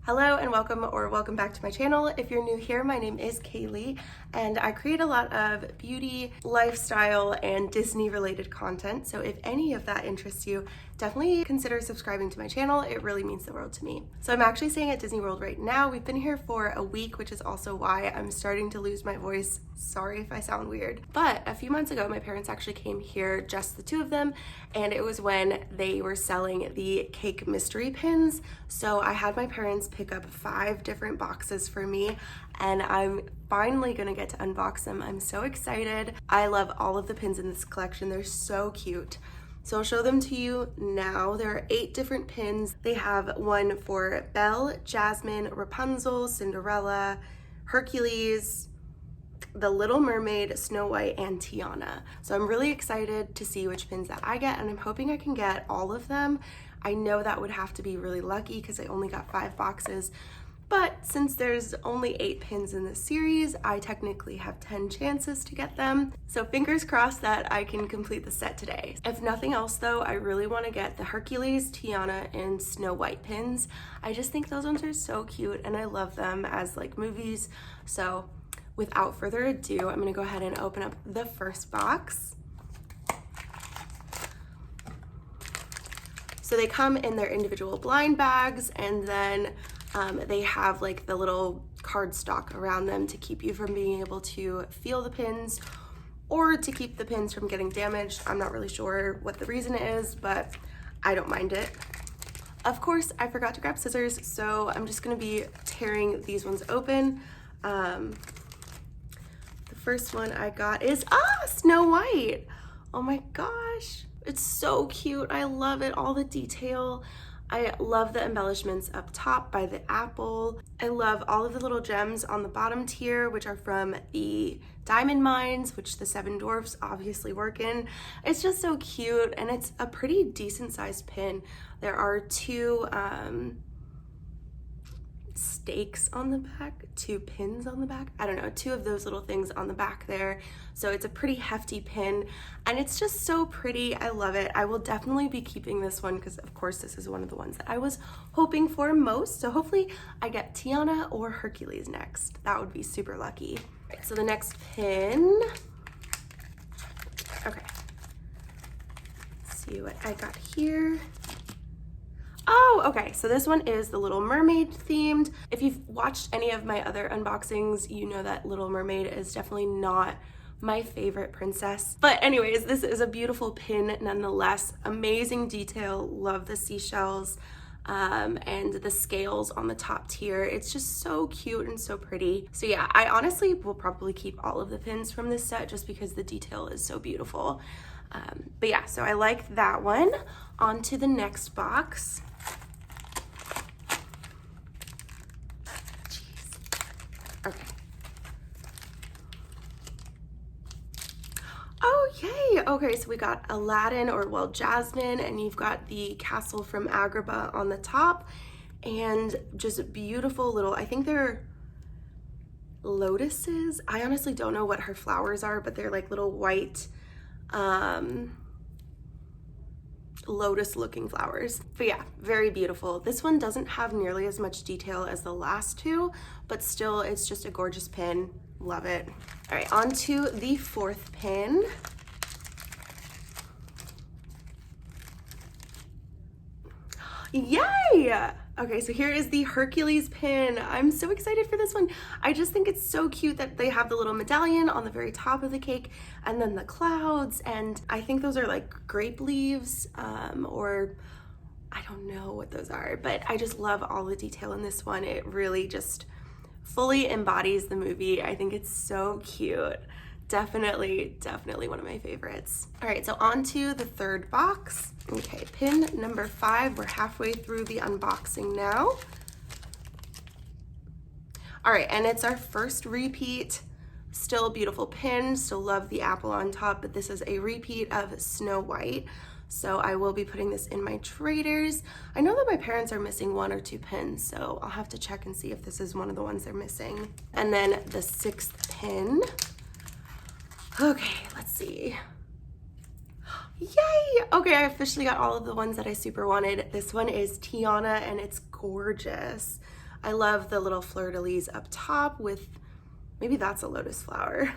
Hello and welcome back to my channel. If you're new here, my name is Kaylee and I create a lot of beauty, lifestyle, and Disney related content. So if any of that interests you, definitely consider subscribing to my channel. It really means the world to me. So I'm actually staying at Disney World right now. We've been here for a week, which is also why I'm starting to lose my voice. Sorry if I sound weird. But a few months ago, my parents actually came here, just the two of them, and it was when they were selling the cake mystery pins. So I had my parents pick up 5 different boxes for me, and I'm finally gonna get to unbox them. I'm so excited. I love all of the pins in this collection. They're so cute. So I'll show them to you now. There are 8 different pins. They have one for Belle, Jasmine, Rapunzel, Cinderella, Hercules, the Little Mermaid, Snow White, and Tiana. So I'm really excited to see which pins that I get, and I'm hoping I can get all of them. I know that would have to be really lucky because I only got 5 boxes, but since there's only 8 pins in this series, I technically have 10 chances to get them. So fingers crossed that I can complete the set today. If nothing else though, I really want to get the Hercules, Tiana, and Snow White pins. I just think those ones are so cute and I love them as like movies. So without further ado, I'm gonna go ahead and open up the first box. So they come in their individual blind bags, and then they have like the little cardstock around them to keep you from being able to feel the pins or to keep the pins from getting damaged. I'm not really sure what the reason is, but I don't mind it. Of course, I forgot to grab scissors, so I'm just gonna be tearing these ones open. The first one I got is, Snow White. Oh my gosh, it's so cute. I love it, all the detail. I love the embellishments up top by the apple. I love all of the little gems on the bottom tier, which are from the diamond mines, which the 7 dwarfs obviously work in. It's just so cute, and it's a pretty decent sized pin. There are 2 stakes on the back, 2 pins on the back. I don't know, 2 of those little things on the back there. So it's a pretty hefty pin, and it's just so pretty. I love it. I will definitely be keeping this one because of course this is one of the ones that I was hoping for most. So hopefully I get Tiana or Hercules next. That would be super lucky. Right, so the next pin. Okay. Let's see what I got here. Oh, okay, so this one is the Little Mermaid themed. If you've watched any of my other unboxings, you know that Little Mermaid is definitely not my favorite princess. But anyways, this is a beautiful pin nonetheless. Amazing detail, love the seashells and the scales on the top tier. It's just so cute and so pretty. So yeah, I honestly will probably keep all of the pins from this set just because the detail is so beautiful. But yeah, so I like that one. On to the next box. Okay. Oh, yay! Okay, so we got Aladdin, or well, Jasmine, and you've got the castle from Agrabah on the top, and just beautiful little, I think they're lotuses. I honestly don't know what her flowers are, but they're like little white lotus looking flowers. But yeah, very beautiful. This one doesn't have nearly as much detail as the last 2, but still it's just a gorgeous pin. Love it. All right, on to the 4th pin. Yay! Okay, so here is the Hercules pin. I'm so excited for this one. I just think it's so cute that they have the little medallion on the very top of the cake and then the clouds, and I think those are like grape leaves or I don't know what those are, but I just love all the detail in this one. It really just fully embodies the movie. I think it's so cute. Definitely one of my favorites. All right, so on to the 3rd box. Okay, pin number 5. We're halfway through the unboxing now. All right, and it's our first repeat. Still a beautiful pin, still love the apple on top, but this is a repeat of Snow White. So I will be putting this in my traders. I know that my parents are missing 1 or 2 pins, so I'll have to check and see if this is one of the ones they're missing. And then the 6th pin. Okay, let's see. Yay! Okay, I officially got all of the ones that I super wanted. This one is Tiana and it's gorgeous. I love the little fleur-de-lis up top with, maybe that's a lotus flower.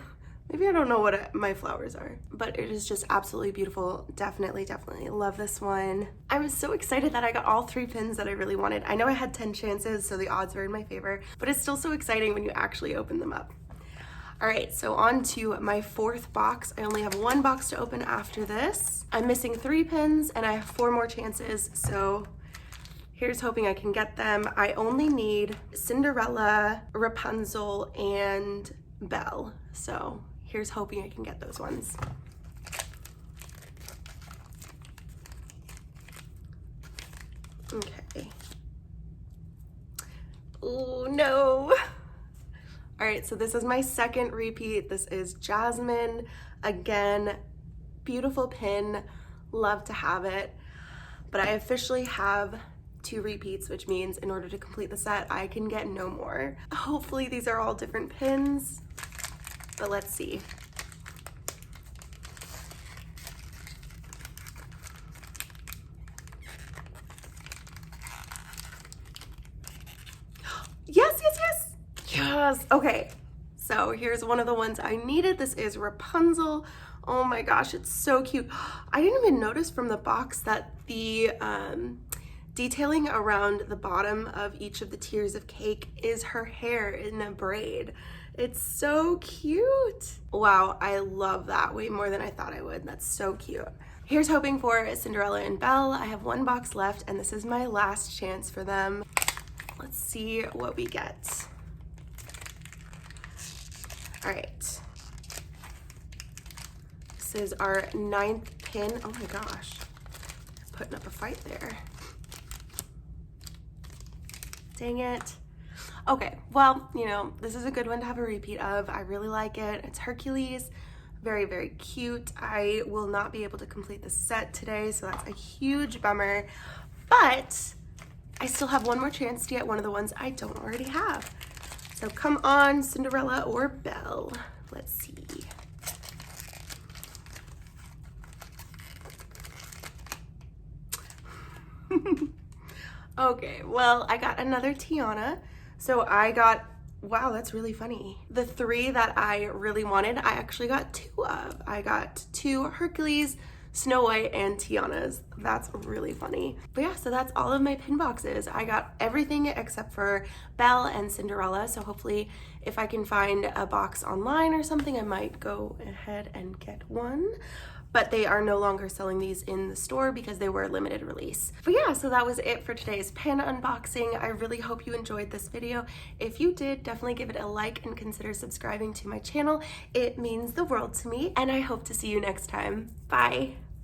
Maybe I don't know what my flowers are, but it is just absolutely beautiful. Definitely love this one. I'm so excited that I got all 3 pins that I really wanted. I know I had 10 chances, so the odds were in my favor, but it's still so exciting when you actually open them up. All right, so on to my 4th box. I only have 1 box to open after this. I'm missing 3 pins and I have 4 more chances, so here's hoping I can get them. I only need Cinderella, Rapunzel, and Belle, so here's hoping I can get those ones. Okay. Oh no. All right, so this is my 2nd repeat. This is Jasmine. Again, beautiful pin, love to have it. But I officially have 2 repeats, which means in order to complete the set, I can get no more. Hopefully these are all different pins, but let's see. Yes. Okay, so here's one of the ones I needed. This is Rapunzel. Oh my gosh, it's so cute. I didn't even notice from the box that the detailing around the bottom of each of the tiers of cake is her hair in a braid. It's so cute. Wow, I love that way more than I thought I would. That's so cute. Here's hoping for Cinderella and Belle. I have 1 box left and this is my last chance for them. Let's see what we get. All right. This is our 9th pin. Oh my gosh, putting up a fight there. Dang it. Okay, well, you know, this is a good one to have a repeat of. I really like it. It's Hercules. Very cute. I will not be able to complete the set today, so that's a huge bummer. But I still have 1 more chance to get one of the ones I don't already have. So come on, Cinderella or Belle. Let's see. Okay, well, I got another Tiana. So I got, wow, that's really funny. The 3 that I really wanted, I actually got 2 of. I got 2 Hercules, Snow White, and Tiana's. That's really funny. But yeah, so that's all of my pin boxes. I got everything except for Belle and Cinderella. So hopefully if I can find a box online or something, I might go ahead and get one. But they are no longer selling these in the store because they were a limited release. But yeah, so that was it for today's pin unboxing. I really hope you enjoyed this video. If you did, definitely give it a like and consider subscribing to my channel. It means the world to me, and I hope to see you next time. Bye.